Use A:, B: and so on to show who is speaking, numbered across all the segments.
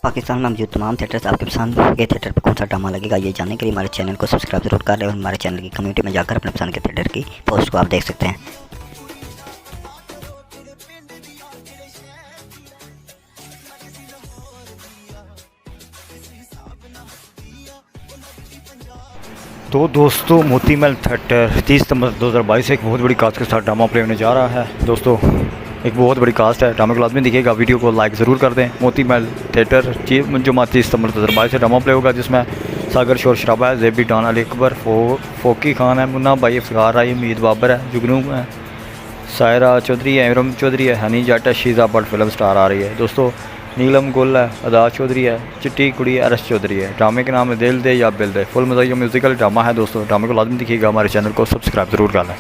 A: पाकिस्तान में मौजूद तमाम थिएटर्स आपके पसंद के थिएटर पर कौन सा ड्रामा लगेगा, ये जानने के लिए हमारे चैनल को सब्सक्राइब जरूर कर लें और हमारे चैनल की कम्युनिटी में जाकर अपने पसंद के थिएटर की पोस्ट को आप देख सकते हैं।
B: तो दोस्तों मोती महल थिएटर 30 सितंबर 2022 से एक बहुत बड़ी कास्ट के साथ ड्रामा प्ले होने जा रहा है। दोस्तों एक बहुत बड़ी कास्ट है, ड्रामा को लाजमी दिखेगा, वीडियो को लाइक ज़रूर कर दें। मोती महल थिएटर जुम्मा 30 सितंबर 2022 से ड्रामा प्ले होगा, जिसमें सागर शोर शराबा है, जेबी डॉन, अली अकबर, फोकी खान है, मुन्ना भाई, इफ्तार है, उम्मीद बाबर है, जुगनू है, सायरा चौधरी है, इमरम चौधरी है, हनी जट है, शीज़ा भट्ट फिल्म स्टार आ रही है। दोस्तों नीलम गुल है, अदा चौधरी है, चिट्टी कुड़ी है, अरश चौधरी है। ड्रामे के नाम है दिल दे या बिल दे। फुल मज़ा म्यूज़िकल ड्रामा है। दोस्तों ड्रामे को लाजमी दिखिएगा, हमारे चैनल को सब्सक्राइब ज़रूर कर लें।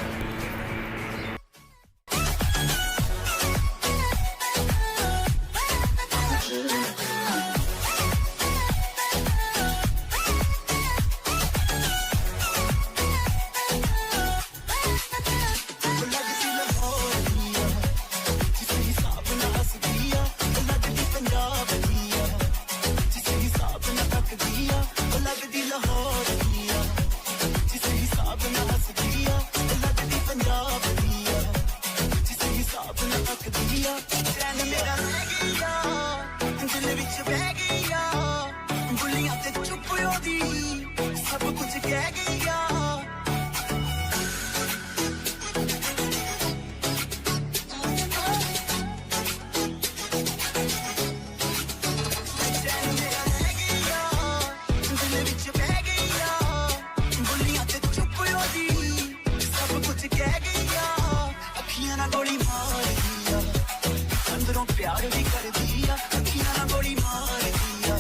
C: प्यार भी कर दिया, अखियां ना गोली मार दिया,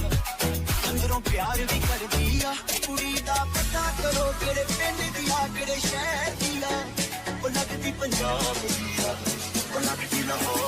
C: अंदरों प्यार भी कर दिया। कुड़ी दा पता करो केड़े पिंड दिया, केड़े शहर दिया, ओ लगदी पंजाब दिया, ओ लगदी लाहौर